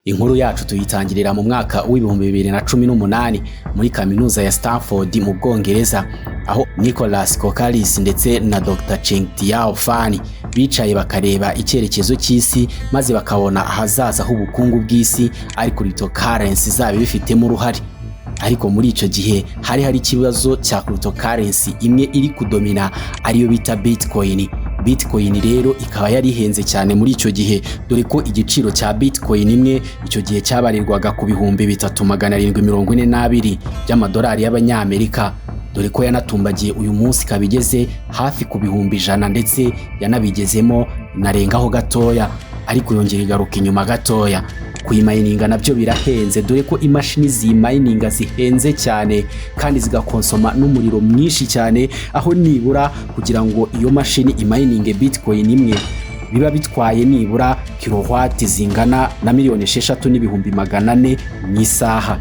Inkuru yacu tuyitangirira mu mwaka w'2018 muri kaminuza ya Stanford mu Bwongereza, aho Nicholas Kokalis ndetse na Dr. Cheng Tiao Fan bicaye bakareba icyerekezo cy'isi maze bakabona ahazaza h'ubukungu bw'isi ari cryptocurrency zaba bifitemo uruhare. Ariko muri ico gihe hari ikibazo cya cryptocurrency imwe iri kudomina ariyo bita Bitcoin rero ikaba yari ihenze cyane muri ico gihe, dore ko igiciro cya Bitcoin imwe ico gihe cyabarirwaga ku bihumbi 3742 by'amadolari y'abanyamerika, dore ko yanatumbagiye uyu munsi kabigeze hafi ku bihumbi 100 ndetse yanabigezemo narengaho gatoya, ariko yongera igaruka inyuma gatoya. Kuyimayininga nabyo birahenze, dore ko imashini zimayininga zihenze cyane kandi zigakonsoma n'umuriro mwinshi cyane, aho nibura kugira ngo iyo mashini imayininge Bitcoin imwe biba bitwaye nibura kilowatt zingana na 6,400,000 mu isaha.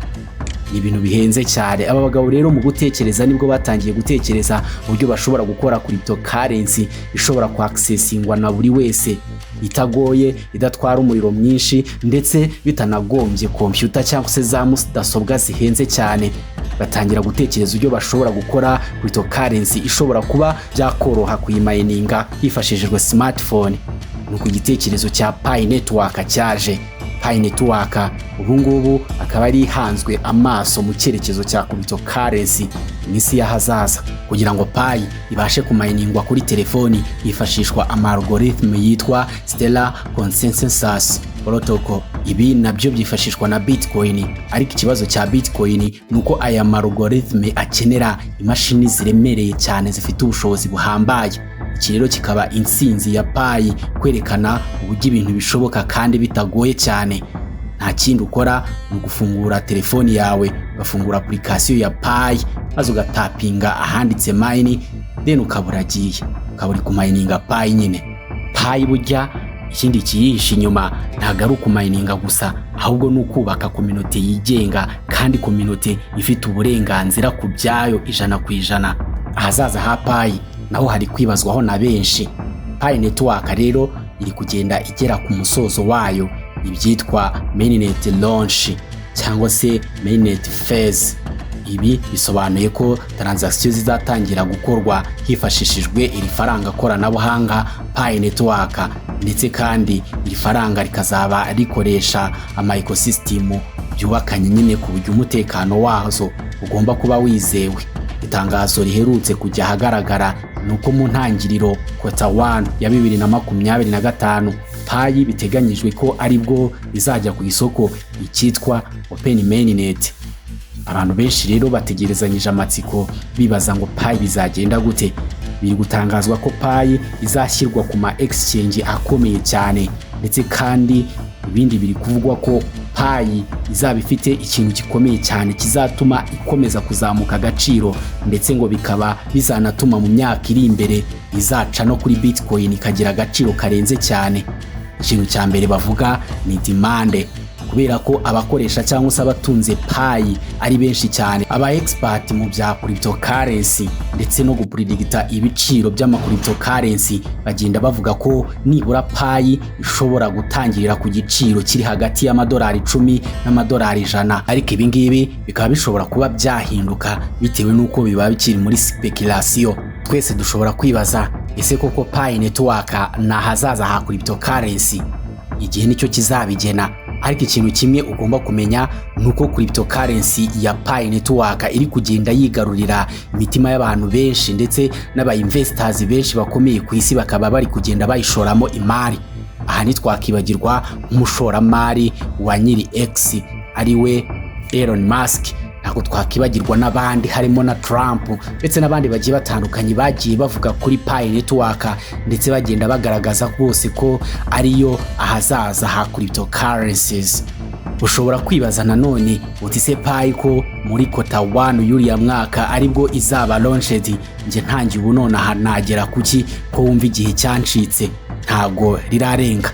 Ni ibintu bihenze cyane. Aba bagabo rero mu gutekereza nibwo batangiye gutekereza uburyo bashobora gukora cryptocurrency ishobora kuaccessingwa na buri wese, itagoye, idatwara umuriro mwinshi ndetse bitanagombye computer cyangwa se za mudasobwa zihenze cyane. Batangira gutekereza uburyo bashobora gukora cryptocurrency ishobora kuba byakoroha kuyimayininga hifashishijwe smartphone. Nuko igitekerezo cya Pi Network cyaje. Pi Network ubungubu akaba ari hanzwe amaso mu cyerekezo cya cryptocurrency n'isi y'ahazaza. Kugira ngo Pi ibashe kumayiningwa kuri telefoni hifashishwa algorithm yitwa Stellar Consensus Protocol. Ibi nabyo byifashishwa na Bitcoin, ariko ikibazo cya Bitcoin nuko aya algorithm akenera imashini ziremereye cyane zifite ubushobozi buhambaye. Iki rero kikaba insinzi ya Pi kwerekana uburyo ibintu bishoboka kandi bitagoye cyane. Nta kindi ukora mu gufungura telefoni yawe, ugafungura application ya Pi maze ugatapinga ahanditse mine, then ukaburagiye ukaburi kumayininga Pi nyine. Pi burya ikindi kiyihishe inyuma ntago ari ukumayininga gusa, ahubwo n'ukubaka community yigenga kandi community ifite uburenganzira ku byayo 100%. Ahazaza ha Pi naho hari kwibazwaho na benshi. Pi Network rero iri kugenda igera ku musozo wayo, ibyitwa mainnet launch cyangwa se mainnet phase. Ibi bisobanuye ko transaction zizatangira gukorwa hifashishijwe iri faranga koranabuhanga Pi Network, ndetse kandi iri faranga rikazaba rikoresha ama ecosystem byubakanye nyine ku buryo umutekano wazo ugomba kuba wizewe. Itangazo riherutse kujya ahagaragara nuko mu ntangiriro Q1 ya 2025 Pi biteganyijwe ko aribwo bizajya ku isoko icyitwa Open Mainnet. Abantu benshi rero bategerezanyije amatsiko bibaza ngo Pi bizagenda gute. Biri gutangazwa ko Pi izashyirwa ku ma exchange akomeye cyane, ndetse kandi ibindi biri kuvugwa ko Pi izaba ifite ikintu gikomeye cyane kizatuma ikomeza kuzamuka agaciro, ndetse ngo bikaba bizanatuma mu myaka iri imbere izaca no kuri Bitcoin ikagira agaciro karenze cyane. Ikintu cya mbere bavuga ni demand, kubera ko abakoresha cyangwa se abatunze Pi ari benshi cyane. Aba expert mu bya cryptocurrency ndetse no gupredicta ibiciro by'ama cryptocurrency bagenda bavuga ko nibura Pi ishobora gutangirira ku giciro kiri hagati y'amadolari 10 n'amadolari 100, ariko ibi ngibi bikaba bishobora kuba byahinduka bitewe nuko biba bikiri muri speculation. Twese dushobora kwibaza, ese koko Pi Network na hazaza ha cryptocurrency igihe nicyo kizabigena. Ariko ikintu kimwe ugomba kumenya nuko cryptocurrency ya Pi Network iri kugenda yigarurira imitima y'abantu benshi, ndetse n'aba investors benshi bakomeye ku isi bakaba bari kugenda bayishoramo imari. Aha ni twakibagirwa umushoramari wa nyiri X ariwe Elon Musk, ntabwo twakibagirwa n'abandi harimo na Trump ndetse n'abandi bagiye batandukanye bagiye bavuga kuri Pi Network, ndetse bagenda bagaragaza bose ko ariyo ahazaza ha cryptocurrencies. Ushobora kwibaza nanone uti se Pi ko muri Q1 y'uriya mwaka aribwo izaba launched, nje ntangiye ubu none aha nagera kuki ko wumva igihe cyancitse ntago rirarenga.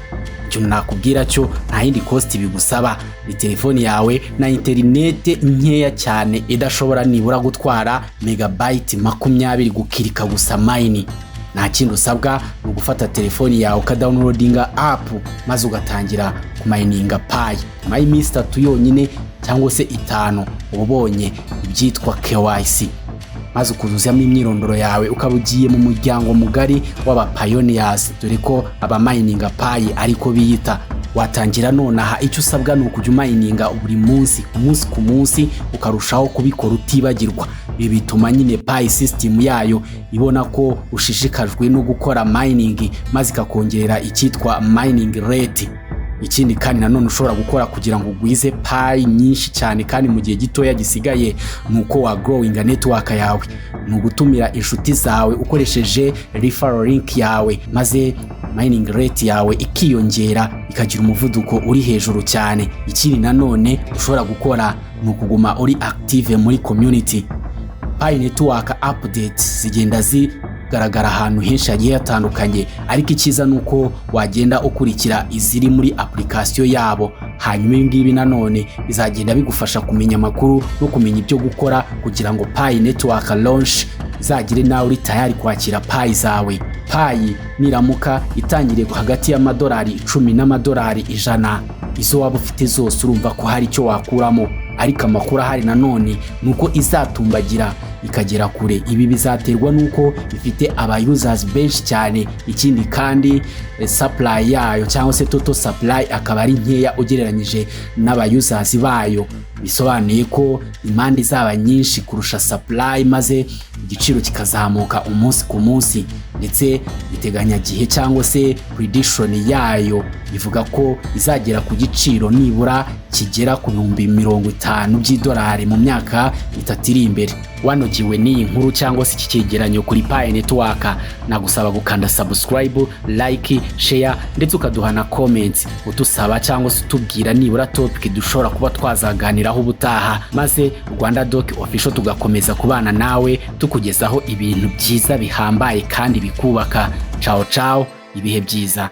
Icyo nakubwira cyo nta yindi cost bigusaba, ni telefoni yawe na internet nkeya cyane idashobora nibura gutwara megabyte 20 gukirika gusa mine. nta kindi usabwa ni ugufata telefoni yawe ukadownloadinga app maze ugatangira kumayininga Pi. nyuma y'iminsi 3 yonyine cyangwa se 5 ubonye ibyitwa KYC, maze ukuzuzamo imyirondoro yawe ukaba ugiye mu muryango mugari w'aba pioneers, dore ko aba mininga Pi ariko biyita. Watangira nonaha, icyo usabwa ni ukujya umayininga buri munsi ku munsi ukarushaho kubikora utibagirwa. Ibi bituma nyine Pi system yayo ibona ko ushishikajwe no gukora mining maze ikakongerera icyitwa mining rate. Ikindi kandi nanone ushobora gukora kugira ngo ugwize Pi nyinshi cyane kandi mu gihe gitoya gisigaye, nuko wa growing network yawe, ni ugutumira inshuti zawe ukoresheje referral link yawe, maze mining rate yawe ikiyongera ikagira umuvuduko uri hejuru cyane. Ikindi nanone ushobora gukora ni ukuguma uri active muri community. Pi network updates zigenda zigaragara ahantu henshi hagiye hatandukanye, ariko ikiza nuko wagenda ukurikira iziri muri application yabo. Hanyuma ibi ngibi nanone bizagenda bigufasha kumenya amakuru no kumenya ibyo gukora kugira ngo Pi network launch izagire nawe uri tayari kwakira Pi zawe. Pi niramuka itangiriye hagati y'amadolari 10 n'amadolari 100, izo waba ufite zose urumva ko hari icyo wakuramo. Ariko amakuru ahari nanone nuko izatumbagira ikagera kure. Ibi bizaterwa nuko ifite aba users benshi cyane. Ikindi kandi supply yayo cyangwa se total supply akaba ari nkeya ugereranyije n'aba users bayo. Bisobanuye ko imandi zaba nyinshi kurusha supply, maze igiciro kikazamuka umunsi ku munsi. Ndetse iteganya gihe cyangwa se prediction yayo ivuga ko izagera ku giciro nibura kigera ku $50,000 mu myaka 3 iri imbere. Wanogiwe n'iyi nkuru cyangwa se iki cyegeranyo kuri Pi network, nagusaba gukanda subscribe, like, share ndetse ukaduha na comments utusaba cyangwa se utubwira nibura topic dushobora kuba twazaganiraho ubutaha, maze Rwanda Doc official tugakomeza kubana nawe tukugezaho ibintu byiza bihambaye kandi bikubaka. Ciao ciao, ibihe byiza.